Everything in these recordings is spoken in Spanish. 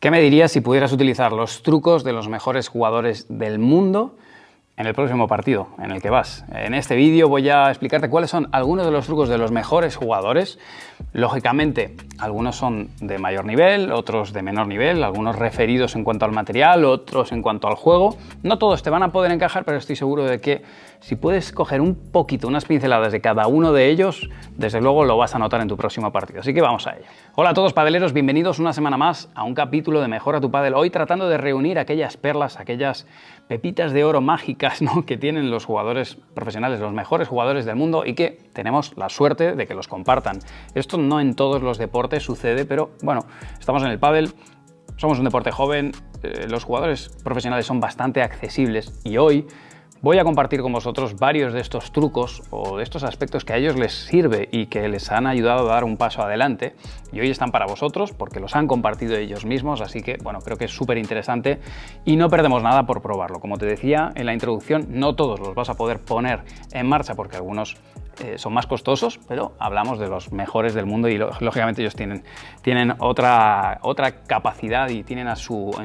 ¿Qué me dirías si pudieras utilizar los trucos de los mejores jugadores del mundo en el próximo partido en el que vas? En este vídeo voy a explicarte cuáles son algunos de los trucos de los mejores jugadores. Lógicamente, algunos son de mayor nivel, otros de menor nivel, algunos referidos en cuanto al material, otros en cuanto al juego. No todos te van a poder encajar, pero estoy seguro de que si puedes coger un poquito, unas pinceladas de cada uno de ellos, desde luego lo vas a notar en tu próximo partido. Así que vamos a ello. Hola a todos padeleros, bienvenidos una semana más a un capítulo de Mejora tu Padel. Hoy tratando de reunir aquellas perlas, aquellas pepitas de oro mágicas, ¿no?, que tienen los jugadores profesionales, los mejores jugadores del mundo, y que tenemos la suerte de que los compartan. Esto no en todos los deportes sucede, pero bueno, estamos en el pádel, somos un deporte joven, los jugadores profesionales son bastante accesibles y hoy voy a compartir con vosotros varios de estos trucos o de estos aspectos que a ellos les sirve y que les han ayudado a dar un paso adelante, y hoy están para vosotros porque los han compartido ellos mismos, así que bueno, creo que es súper interesante y no perdemos nada por probarlo. Como te decía en la introducción, no todos los vas a poder poner en marcha porque algunos son más costosos, pero hablamos de los mejores del mundo y lógicamente ellos tienen otra capacidad y tienen en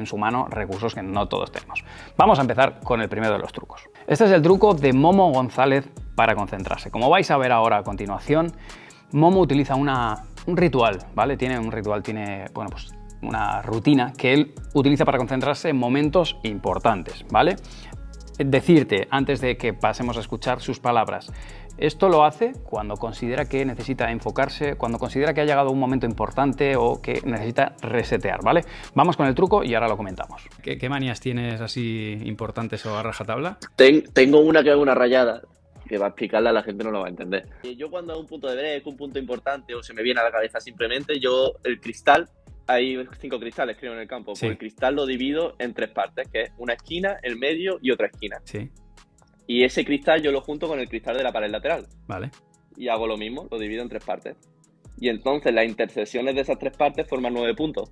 su mano recursos que no todos tenemos. Vamos a empezar con el primero de los trucos. Este es el truco de Momo González para concentrarse. Como vais a ver ahora a continuación, Momo utiliza un ritual, ¿vale? Tiene un ritual, bueno, pues una rutina que él utiliza para concentrarse en momentos importantes, ¿vale? Decirte, antes de que pasemos a escuchar sus palabras, esto lo hace cuando considera que necesita enfocarse, cuando considera que ha llegado un momento importante o que necesita resetear, ¿vale? Vamos con el truco y ahora lo comentamos. ¿Qué manías tienes así importantes o a rajatabla? Tengo una que es una rayada, que va a explicarla, la gente no lo va a entender. Yo cuando hago un punto de break, un punto importante o se me viene a la cabeza simplemente, el cristal, hay 5 cristales creo en el campo, sí. Pues el cristal lo divido en 3 partes, que es una esquina, el medio y otra esquina. Sí. Y ese cristal yo lo junto con el cristal de la pared lateral. Vale. Y hago lo mismo, lo divido en 3 partes. Y entonces las intersecciones de esas 3 partes forman 9 puntos.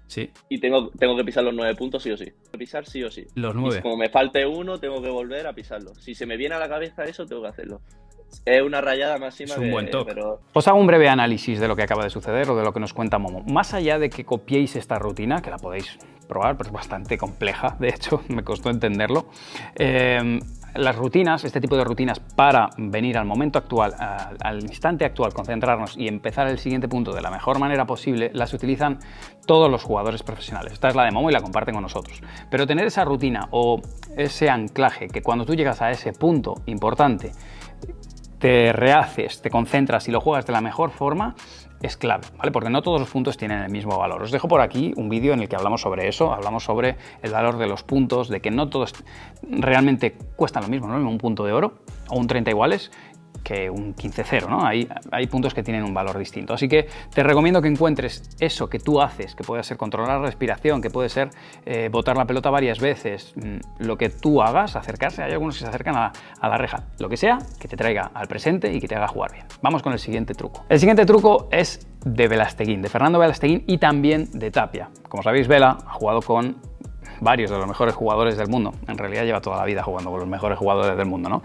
Sí. Y tengo que pisar los 9 puntos sí o sí. Tengo que pisar sí o sí. Los 9. Y como me falte uno, tengo que volver a pisarlo. Si se me viene a la cabeza eso, tengo que hacerlo. Es una rayada máxima. Es un buen toque. Pero... Os hago un breve análisis de lo que acaba de suceder o de lo que nos cuenta Momo. Más allá de que copiéis esta rutina, que la podéis probar, pero es bastante compleja, de hecho, me costó entenderlo. Las rutinas, este tipo de rutinas para venir al momento actual, al instante actual, concentrarnos y empezar el siguiente punto de la mejor manera posible, las utilizan todos los jugadores profesionales. Esta es la de Momo y la comparten con nosotros. Pero tener esa rutina o ese anclaje que cuando tú llegas a ese punto importante, te rehaces, te concentras y lo juegas de la mejor forma, es clave, ¿vale? Porque no todos los puntos tienen el mismo valor. Os dejo por aquí un vídeo en el que hablamos sobre eso, hablamos sobre el valor de los puntos, de que no todos realmente cuestan lo mismo, ¿no? Un punto de oro o un 30 iguales que un 15-0, ¿no? Hay puntos que tienen un valor distinto. Así que te recomiendo que encuentres eso que tú haces, que puede ser controlar la respiración, que puede ser botar la pelota varias veces, lo que tú hagas, acercarse. Hay algunos que se acercan a la reja. Lo que sea, que te traiga al presente y que te haga jugar bien. Vamos con el siguiente truco. El siguiente truco es de Velasteguín, de Fernando Velasteguín y también de Tapia. Como sabéis, Vela ha jugado con varios de los mejores jugadores del mundo. En realidad lleva toda la vida jugando con los mejores jugadores del mundo, ¿no?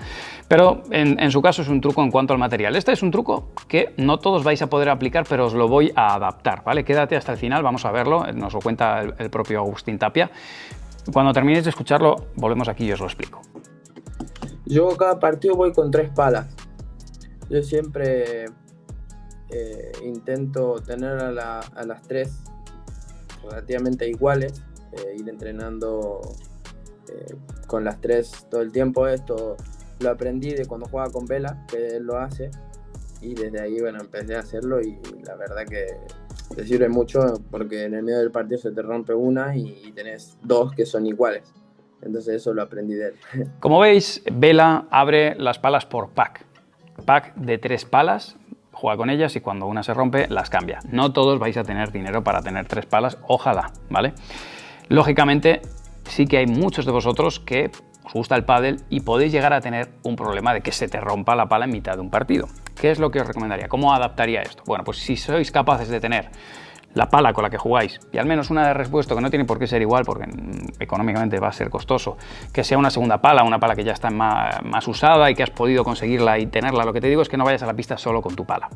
Pero en su caso es un truco en cuanto al material. Este es un truco que no todos vais a poder aplicar, pero os lo voy a adaptar, ¿vale? Quédate hasta el final, vamos a verlo, nos lo cuenta el propio Agustín Tapia. Cuando terminéis de escucharlo, volvemos aquí y os lo explico. Yo cada partido voy con 3 palas. Yo siempre intento tener a las 3 relativamente iguales. Ir entrenando con las 3 todo el tiempo. Esto lo aprendí de cuando jugaba con Vela, que él lo hace, y desde ahí, bueno, empecé a hacerlo y la verdad que te sirve mucho porque en el medio del partido se te rompe una y tenés 2 que son iguales. Entonces eso lo aprendí de él. Como veis, Vela abre las palas por pack de 3 palas, juega con ellas y cuando una se rompe las cambia. No todos vais a tener dinero para tener 3 palas, ojalá, ¿vale? Lógicamente, sí que hay muchos de vosotros que os gusta el pádel y podéis llegar a tener un problema de que se te rompa la pala en mitad de un partido. ¿Qué es lo que os recomendaría? ¿Cómo adaptaría esto? Bueno, pues si sois capaces de tener la pala con la que jugáis y al menos una de repuesto, que no tiene por qué ser igual porque económicamente va a ser costoso, que sea una segunda pala, una pala que ya está más usada y que has podido conseguirla y tenerla. Lo que te digo es que no vayas a la pista solo con tu pala,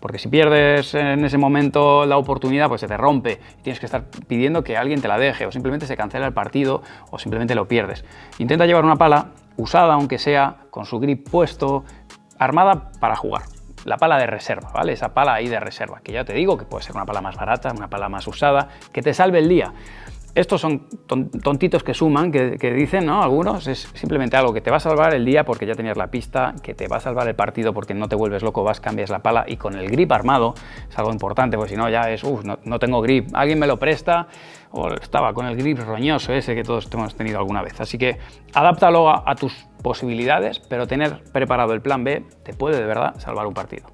porque si pierdes en ese momento la oportunidad, pues se te rompe y tienes que estar pidiendo que alguien te la deje, o simplemente se cancela el partido, o simplemente lo pierdes. Intenta llevar una pala usada, aunque sea, con su grip puesto, armada para jugar. La pala de reserva, ¿vale? Esa pala ahí de reserva, que ya te digo que puede ser una pala más barata, una pala más usada, que te salve el día. Estos son tontitos que suman, que dicen, ¿no? Algunos, es simplemente algo que te va a salvar el día porque ya tenías la pista, que te va a salvar el partido porque no te vuelves loco, vas, cambias la pala, y con el grip armado es algo importante, porque si no ya es, no tengo grip, alguien me lo presta, o estaba con el grip roñoso ese que todos hemos tenido alguna vez. Así que adáptalo a tus posibilidades, pero tener preparado el plan B te puede de verdad salvar un partido.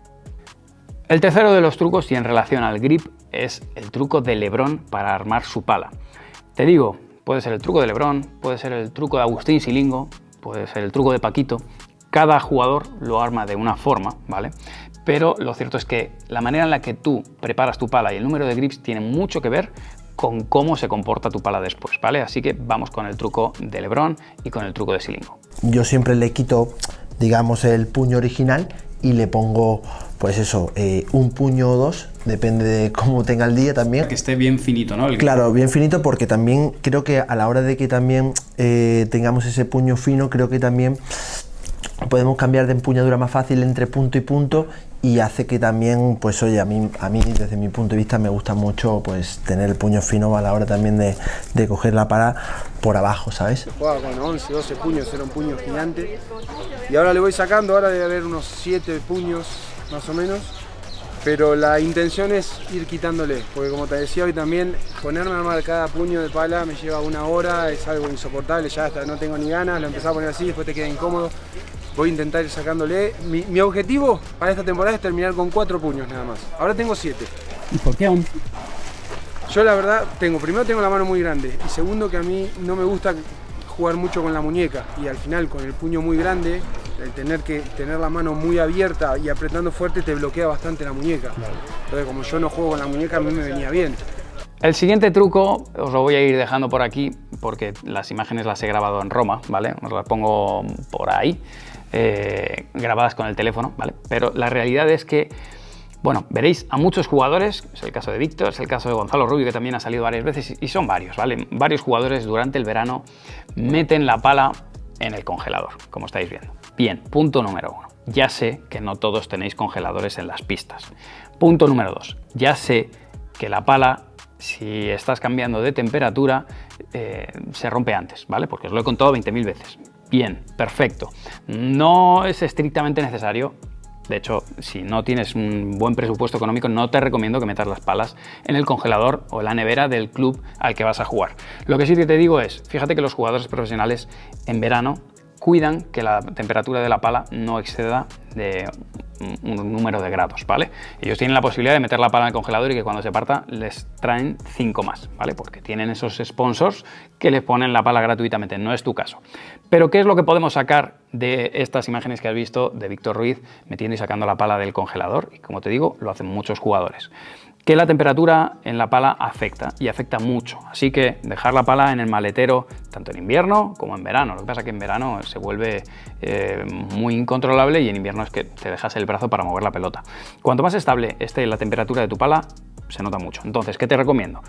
El tercero de los trucos, y en relación al grip, es el truco de LeBron para armar su pala. Te digo, puede ser el truco de LeBron, puede ser el truco de Agustín Silingo, puede ser el truco de Paquito. Cada jugador lo arma de una forma, ¿vale? Pero lo cierto es que la manera en la que tú preparas tu pala y el número de grips tiene mucho que ver con cómo se comporta tu pala después, ¿vale? Así que vamos con el truco de LeBron y con el truco de Silingo. Yo siempre le quito, digamos, el puño original y le pongo, pues eso, un puño o dos, depende de cómo tenga el día también. Que esté bien finito, ¿no? Claro, bien finito, porque también creo que a la hora de que también tengamos ese puño fino, creo que también podemos cambiar de empuñadura más fácil entre punto y punto, y hace que también, pues oye, a mí desde mi punto de vista me gusta mucho pues tener el puño fino a la hora también de coger la pala por abajo, ¿sabes? Jugaba con 11, 12 puños, era un puño gigante, y ahora le voy sacando, ahora debe haber unos 7 puños más o menos, pero la intención es ir quitándole, porque como te decía hoy también, ponerme a armar cada puño de pala me lleva 1 hora, es algo insoportable, ya hasta no tengo ni ganas, lo empecé a poner así, después te queda incómodo. Voy a intentar ir sacándole. Mi objetivo para esta temporada es terminar con 4 puños nada más. Ahora tengo 7. ¿Y por qué aún? Yo la verdad, primero tengo la mano muy grande, y segundo que a mí no me gusta jugar mucho con la muñeca, y al final con el puño muy grande, el tener que tener la mano muy abierta y apretando fuerte te bloquea bastante la muñeca. Claro. Entonces como yo no juego con la muñeca, a mí me venía bien. El siguiente truco os lo voy a ir dejando por aquí porque las imágenes las he grabado en Roma, ¿vale? Os las pongo por ahí, grabadas con el teléfono, ¿vale? Pero la realidad es que, bueno, veréis a muchos jugadores, es el caso de Víctor, es el caso de Gonzalo Rubio, que también ha salido varias veces, y son varios, ¿vale? Varios jugadores durante el verano meten la pala en el congelador, como estáis viendo. Bien, punto número 1. Ya sé que no todos tenéis congeladores en las pistas. Punto número 2. Ya sé que la pala, si estás cambiando de temperatura, se rompe antes, ¿vale? Porque os lo he contado 20.000 veces. Bien, perfecto. No es estrictamente necesario. De hecho, si no tienes un buen presupuesto económico, no te recomiendo que metas las palas en el congelador o en la nevera del club al que vas a jugar. Lo que sí que te digo es, fíjate que los jugadores profesionales en verano cuidan que la temperatura de la pala no exceda de un número de grados, ¿vale? Ellos tienen la posibilidad de meter la pala en el congelador y que cuando se parta les traen 5 más, ¿vale? Porque tienen esos sponsors que les ponen la pala gratuitamente, no es tu caso. Pero ¿qué es lo que podemos sacar de estas imágenes que has visto de Víctor Ruiz metiendo y sacando la pala del congelador? Y como te digo, lo hacen muchos jugadores. Que la temperatura en la pala afecta, y afecta mucho. Así que dejar la pala en el maletero, tanto en invierno como en verano. Lo que pasa es que en verano se vuelve muy incontrolable, y en invierno es que te dejas el brazo para mover la pelota. Cuanto más estable esté la temperatura de tu pala, se nota mucho. Entonces, ¿qué te recomiendo?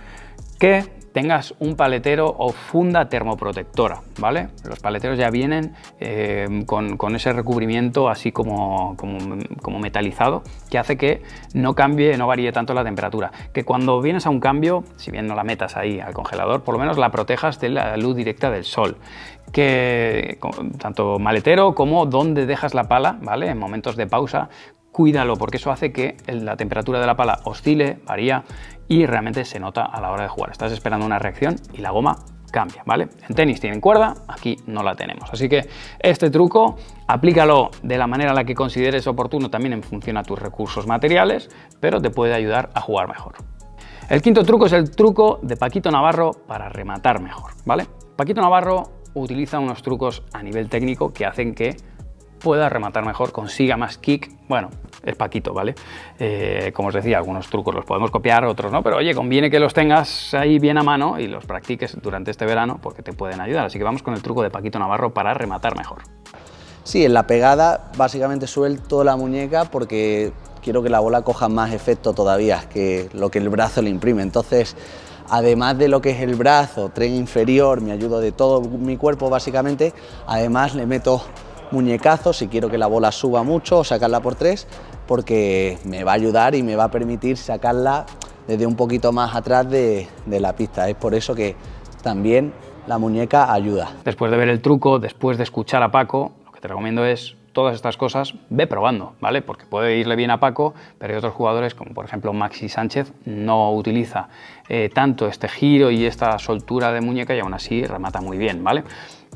Que tengas un paletero o funda termoprotectora, ¿vale? Los paleteros ya vienen con ese recubrimiento así como metalizado, que hace que no cambie, no varíe tanto la temperatura. Que cuando vienes a un cambio, si bien no la metas ahí al congelador, por lo menos la protejas de la luz directa del sol. Que tanto maletero como donde dejas la pala, ¿vale? En momentos de pausa, cuídalo, porque eso hace que la temperatura de la pala oscile, varía, y realmente se nota a la hora de jugar. Estás esperando una reacción y la goma cambia, ¿vale? En tenis tienen cuerda, aquí no la tenemos. Así que este truco, aplícalo de la manera en la que consideres oportuno, también en función a tus recursos materiales, pero te puede ayudar a jugar mejor. El quinto truco es el truco de Paquito Navarro para rematar mejor, ¿vale? Paquito Navarro utiliza unos trucos a nivel técnico que hacen que pueda rematar mejor, consiga más kick. Bueno, es Paquito, ¿vale? Como os decía, algunos trucos los podemos copiar, otros no, pero oye, conviene que los tengas ahí bien a mano y los practiques durante este verano porque te pueden ayudar. Así que vamos con el truco de Paquito Navarro para rematar mejor. Sí, en la pegada básicamente suelto la muñeca porque quiero que la bola coja más efecto todavía que lo que el brazo le imprime. Entonces, además de lo que es el brazo, tren inferior, me ayudo de todo mi cuerpo básicamente, además le meto muñecazos si quiero que la bola suba mucho o sacarla por 3, porque me va a ayudar y me va a permitir sacarla desde un poquito más atrás de la pista. Es por eso que también la muñeca ayuda. Después de ver el truco, después de escuchar a Paco, lo que te recomiendo es todas estas cosas, ve probando, ¿vale? Porque puede irle bien a Paco, pero hay otros jugadores, como por ejemplo Maxi Sánchez, no utiliza tanto este giro y esta soltura de muñeca y aún así remata muy bien, ¿vale?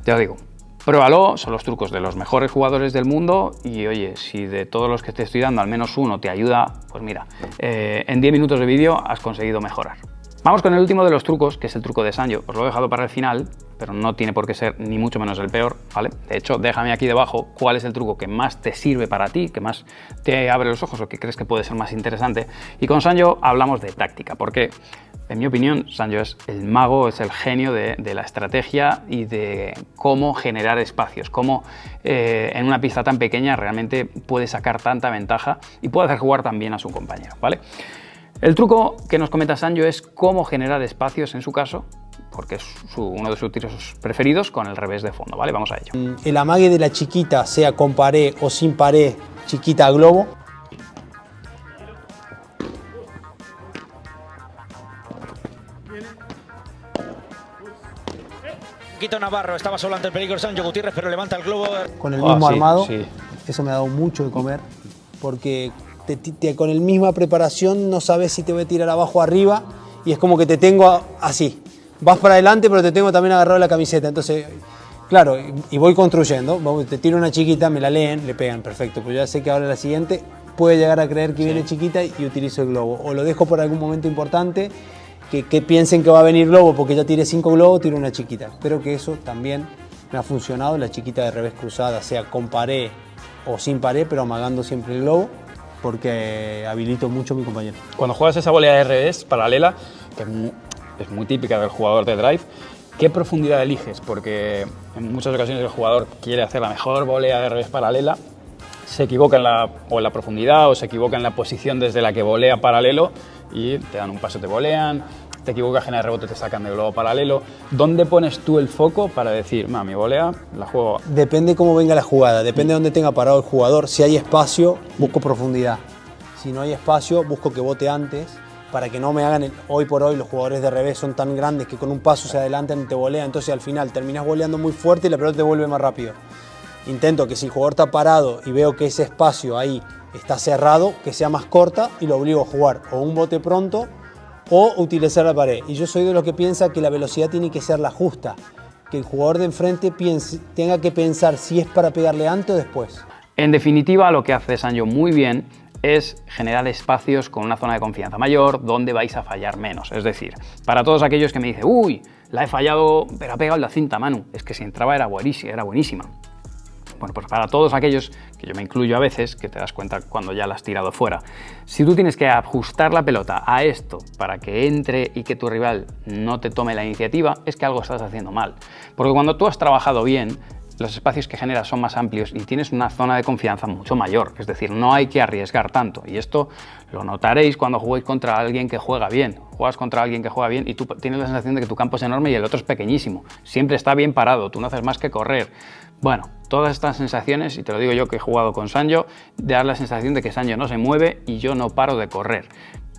Te lo digo, pruébalo, son los trucos de los mejores jugadores del mundo y oye, si de todos los que te estoy dando al menos uno te ayuda, pues mira, en 10 minutos de vídeo has conseguido mejorar. Vamos con el último de los trucos, que es el truco de Sanyo. Os lo he dejado para el final, pero no tiene por qué ser ni mucho menos el peor, ¿vale? De hecho, déjame aquí debajo cuál es el truco que más te sirve para ti, que más te abre los ojos o que crees que puede ser más interesante. Y con Sanyo hablamos de táctica, porque en mi opinión Sanyo es el mago, es el genio de la estrategia y de cómo generar espacios, cómo en una pista tan pequeña realmente puede sacar tanta ventaja y puede hacer jugar tan bien a su compañero, ¿vale? El truco que nos comenta Sanyo es cómo generar espacios en su caso, porque es uno de sus tiros preferidos, con el revés de fondo, ¿vale? Vamos a ello. El amague de la chiquita, sea con pared o sin pared, chiquita a globo. Paquito Navarro estaba solo ante el peligro de Sanyo Gutiérrez, pero levanta el globo. Con el mismo armado, sí. Eso me ha dado mucho de comer, porque con la misma preparación no sabes si te voy a tirar abajo o arriba, y es como que te tengo así. Vas para adelante, pero te tengo también agarrado la camiseta. Entonces, claro, y voy construyendo. Te tiro una chiquita, me la leen, le pegan, perfecto. Pues ya sé que ahora la siguiente puede llegar a creer que viene chiquita y utilizo el globo. O lo dejo por algún momento importante, que piensen que va a venir globo porque ya tiré 5 globos, tiro una chiquita. Espero que eso también me ha funcionado, la chiquita de revés cruzada, sea con pared o sin pared, pero amagando siempre el globo, porque habilito mucho a mi compañero. Cuando juegas esa volea de revés paralela, que es muy típica del jugador de drive, ¿qué profundidad eliges? Porque en muchas ocasiones el jugador quiere hacer la mejor volea de revés paralela, se equivoca en la profundidad o se equivoca en la posición desde la que volea paralelo y te dan un paso, te volean, te equivocas en el rebote, te sacan de globo paralelo. ¿Dónde pones tú el foco para decir, mi volea la juego? Depende cómo venga la jugada, depende de dónde tenga parado el jugador. Si hay espacio, busco profundidad. Si no hay espacio, busco que bote antes, para que no me hagan... Hoy por hoy los jugadores de revés son tan grandes que con un paso se adelantan y te volean, entonces al final terminas voleando muy fuerte y la pelota te vuelve más rápido. Intento que si el jugador está parado y veo que ese espacio ahí está cerrado, que sea más corta y lo obligo a jugar o un bote pronto o utilizar la pared. Y yo soy de los que piensa que la velocidad tiene que ser la justa, que el jugador de enfrente tenga que pensar si es para pegarle antes o después. En definitiva, lo que hace Sanyo muy bien es generar espacios con una zona de confianza mayor donde vais a fallar menos. Es decir, para todos aquellos que me dicen, uy, la he fallado, pero ha pegado la cinta, Manu, es que si entraba era buenísima. Bueno, pues para todos aquellos, que yo me incluyo a veces, que te das cuenta cuando ya la has tirado fuera, si tú tienes que ajustar la pelota a esto para que entre y que tu rival no te tome la iniciativa, es que algo estás haciendo mal. Porque cuando tú has trabajado bien, los espacios que generas son más amplios y tienes una zona de confianza mucho mayor, es decir, no hay que arriesgar tanto. Y esto lo notaréis cuando juguéis contra alguien que juega bien. Juegas contra alguien que juega bien y tú tienes la sensación de que tu campo es enorme y el otro es pequeñísimo. Siempre está bien parado, tú no haces más que correr. Bueno, todas estas sensaciones, y te lo digo yo que he jugado con Sanyo, de dar la sensación de que Sanyo no se mueve y yo no paro de correr.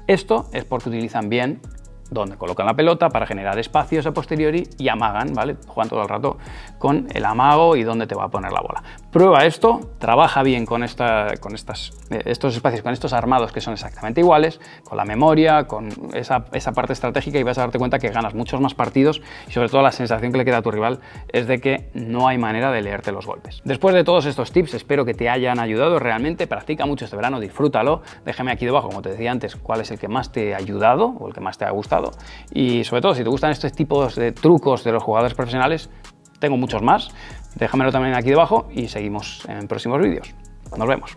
Esto es porque utilizan bien donde colocan la pelota para generar espacios a posteriori y amagan, ¿vale? Juegan todo el rato con el amago y dónde te va a poner la bola. Prueba esto, trabaja bien con estos espacios, con estos armados que son exactamente iguales, con la memoria, con esa parte estratégica y vas a darte cuenta que ganas muchos más partidos y sobre todo la sensación que le queda a tu rival es de que no hay manera de leerte los golpes. Después de todos estos tips, espero que te hayan ayudado realmente. Practica mucho este verano, disfrútalo. Déjame aquí debajo, como te decía antes, cuál es el que más te ha ayudado o el que más te ha gustado. Y sobre todo, si te gustan estos tipos de trucos de los jugadores profesionales, tengo muchos más. Déjamelo también aquí debajo y seguimos en próximos vídeos. Nos vemos.